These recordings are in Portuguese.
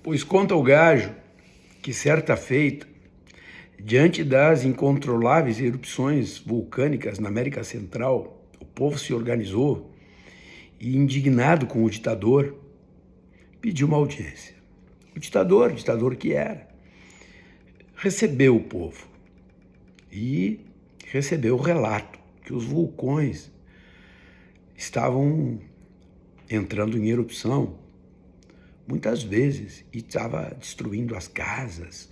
Pois conta o gajo que certa feita, diante das incontroláveis erupções vulcânicas na América Central, o povo se organizou e, indignado com o ditador, pediu uma audiência. O ditador que era, recebeu o povo e recebeu o relato que os vulcões estavam entrando em erupção muitas vezes e estava destruindo as casas,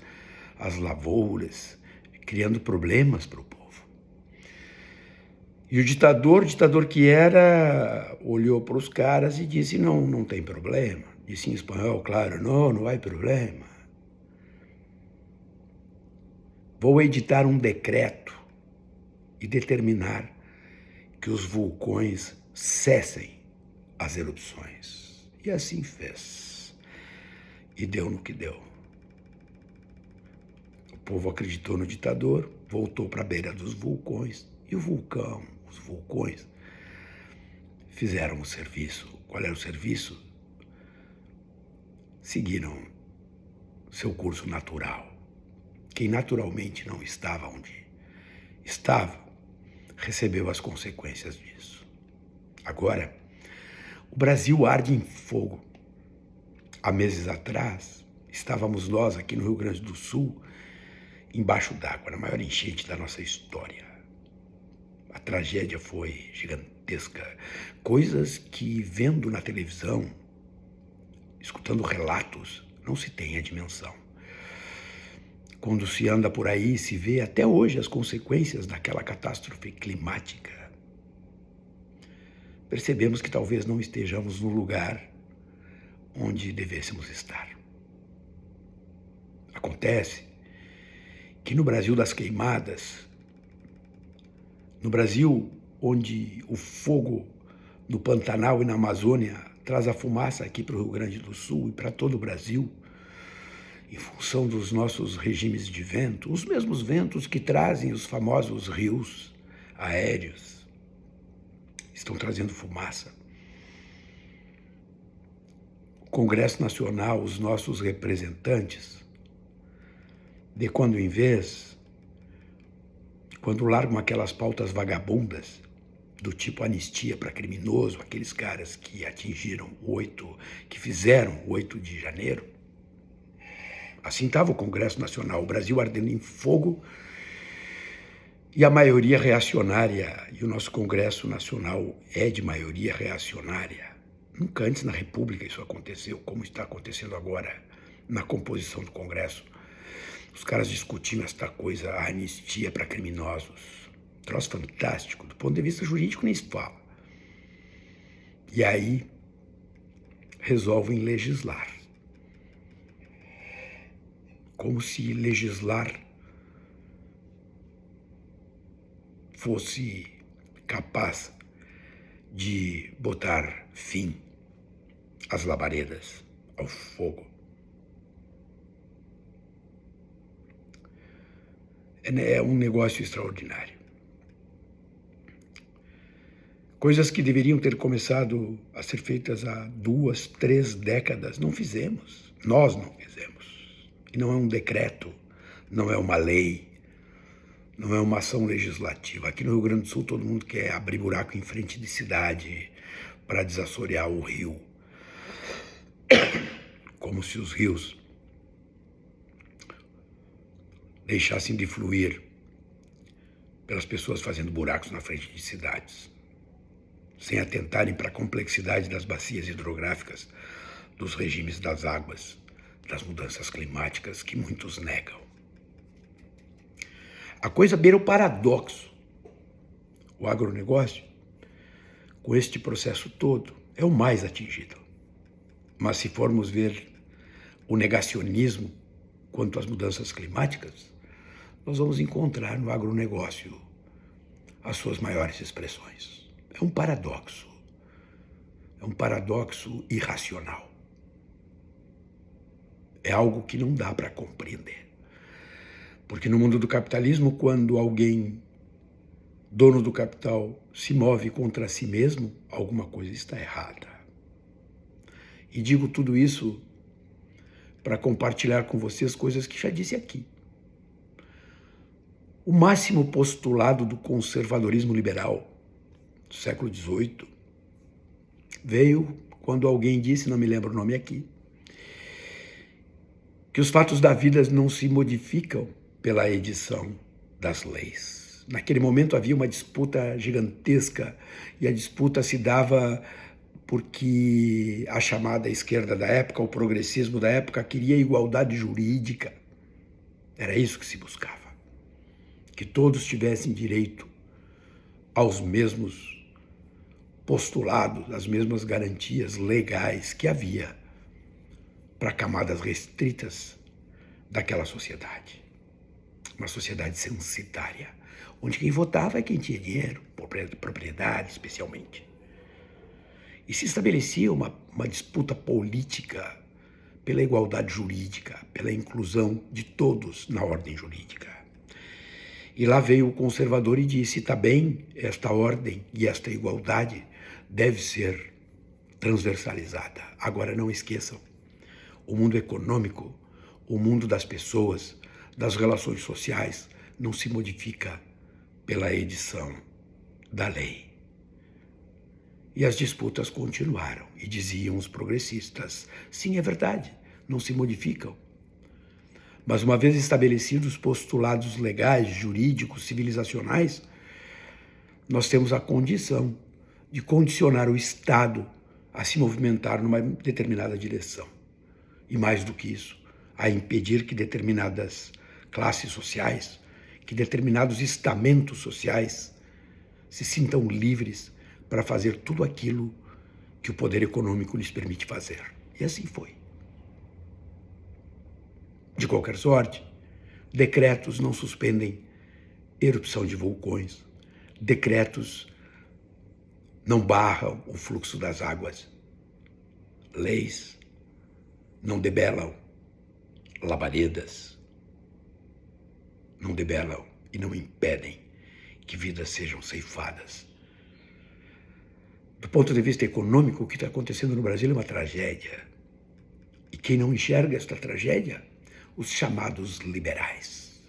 as lavouras, criando problemas para o povo. E o ditador que era, olhou para os caras e disse, não tem problema. Disse em espanhol, claro, não há problema. Vou editar um decreto e determinar que os vulcões cessem as erupções. E assim fez. E deu no que deu. O povo acreditou no ditador, voltou para a beira dos vulcões, e os vulcões, fizeram o serviço. Qual era o serviço? Seguiram seu curso natural. Quem naturalmente não estava onde estava, recebeu as consequências disso. Agora, o Brasil arde em fogo. Há meses atrás, estávamos nós aqui no Rio Grande do Sul, embaixo d'água, na maior enchente da nossa história. A tragédia foi gigantesca. Coisas que, vendo na televisão, escutando relatos, não se tem a dimensão. Quando se anda por aí, se vê até hoje as consequências daquela catástrofe climática. Percebemos que talvez não estejamos no lugar onde devêssemos estar. Acontece que no Brasil das queimadas, no Brasil onde o fogo no Pantanal e na Amazônia traz a fumaça aqui para o Rio Grande do Sul e para todo o Brasil, em função dos nossos regimes de vento, os mesmos ventos que trazem os famosos rios aéreos, estão trazendo fumaça. O Congresso Nacional, os nossos representantes, de quando em vez, quando largam aquelas pautas vagabundas, do tipo anistia para criminoso, aqueles caras que que fizeram o 8 de janeiro, assim estava o Congresso Nacional, o Brasil ardendo em fogo e a maioria reacionária, e o nosso Congresso Nacional é de maioria reacionária. Nunca antes na República isso aconteceu, como está acontecendo agora na composição do Congresso. Os caras discutindo esta coisa, a anistia para criminosos. Troço fantástico, do ponto de vista jurídico nem se fala. E aí resolvem legislar. Como se legislar fosse capaz de botar fim às labaredas, ao fogo. É um negócio extraordinário. Coisas que deveriam ter começado a ser feitas há 2, 3 décadas, não fizemos. Nós não fizemos. E não é um decreto, não é uma lei, não é uma ação legislativa. Aqui no Rio Grande do Sul todo mundo quer abrir buraco em frente de cidade para desassorear o rio. Como se os rios deixassem de fluir pelas pessoas fazendo buracos na frente de cidades, sem atentarem para a complexidade das bacias hidrográficas, dos regimes das águas, das mudanças climáticas que muitos negam. A coisa beira o paradoxo. O agronegócio, com este processo todo, é o mais atingido. Mas se formos ver o negacionismo quanto às mudanças climáticas, nós vamos encontrar no agronegócio as suas maiores expressões. É um paradoxo irracional. É algo que não dá para compreender. Porque no mundo do capitalismo, quando alguém, dono do capital, se move contra si mesmo, alguma coisa está errada. E digo tudo isso para compartilhar com vocês coisas que já disse aqui. O máximo postulado do conservadorismo liberal do século XVIII veio quando alguém disse, não me lembro o nome aqui, que os fatos da vida não se modificam pela edição das leis. Naquele momento havia uma disputa gigantesca e a disputa se dava porque a chamada esquerda da época, o progressismo da época, queria igualdade jurídica. Era isso que se buscava. Que todos tivessem direito aos mesmos postulados, às mesmas garantias legais que havia para camadas restritas daquela sociedade. Uma sociedade censitária, onde quem votava é quem tinha dinheiro, propriedade especialmente. E se estabelecia uma disputa política pela igualdade jurídica, pela inclusão de todos na ordem jurídica. E lá veio o conservador e disse, tá bem, esta ordem e esta igualdade deve ser transversalizada. Agora não esqueçam, o mundo econômico, o mundo das pessoas, das relações sociais, não se modifica pela edição da lei. E as disputas continuaram, e diziam os progressistas, sim, é verdade, não se modificam. Mas uma vez estabelecidos os postulados legais, jurídicos, civilizacionais, nós temos a condição de condicionar o Estado a se movimentar numa determinada direção. E mais do que isso, a impedir que determinadas classes sociais, que determinados estamentos sociais se sintam livres para fazer tudo aquilo que o poder econômico lhes permite fazer. E assim foi. De qualquer sorte, decretos não suspendem erupção de vulcões, decretos não barram o fluxo das águas, leis não debelam labaredas, não debelam e não impedem que vidas sejam ceifadas. Do ponto de vista econômico, o que está acontecendo no Brasil é uma tragédia. E quem não enxerga esta tragédia? Os chamados liberais.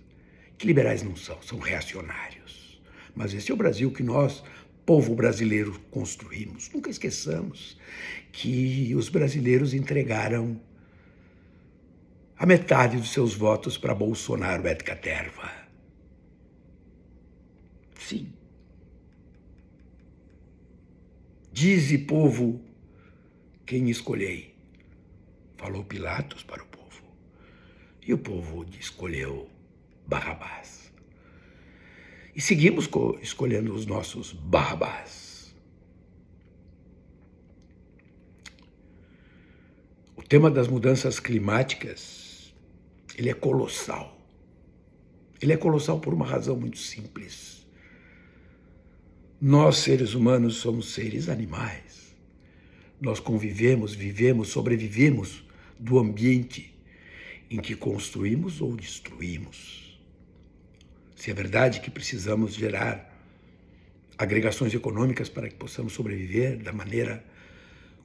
Que liberais não são? São reacionários. Mas esse é o Brasil que nós, povo brasileiro, construímos. Nunca esqueçamos que os brasileiros entregaram a metade dos seus votos para Bolsonaro et caterva. Sim. Dize, povo, quem escolhei. Falou Pilatos para o povo. E o povo escolheu Barrabás. E seguimos escolhendo os nossos Barrabás. O tema das mudanças climáticas, ele é colossal. Ele é colossal por uma razão muito simples. Nós, seres humanos, somos seres animais. Nós convivemos, vivemos, sobrevivemos do ambiente em que construímos ou destruímos. Se é verdade que precisamos gerar agregações econômicas para que possamos sobreviver da maneira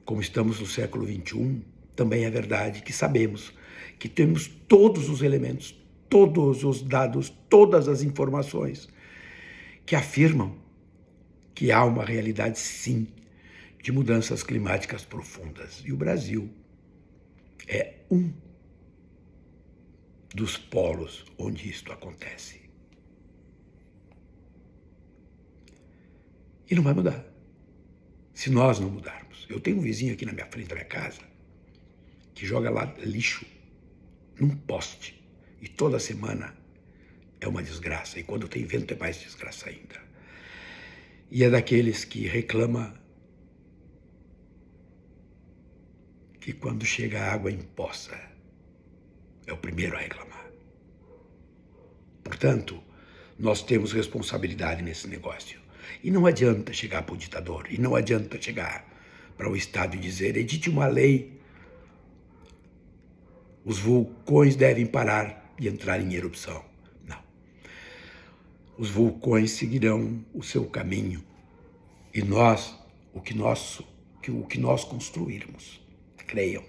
como estamos no século XXI, também é verdade que sabemos que temos todos os elementos, todos os dados, todas as informações que afirmam que há uma realidade, sim, de mudanças climáticas profundas. E o Brasil é um dos polos onde isto acontece. E não vai mudar, se nós não mudarmos. Eu tenho um vizinho aqui na minha frente da minha casa que joga lá lixo num poste. E toda semana é uma desgraça. E quando tem vento é mais desgraça ainda. E é daqueles que reclama que quando chega a água em poça, é o primeiro a reclamar. Portanto, nós temos responsabilidade nesse negócio. E não adianta chegar para o ditador, e não adianta chegar para o Estado e dizer, edite uma lei, os vulcões devem parar de entrar em erupção. Não. Os vulcões seguirão o seu caminho, e nós, o que nós construirmos, creiam,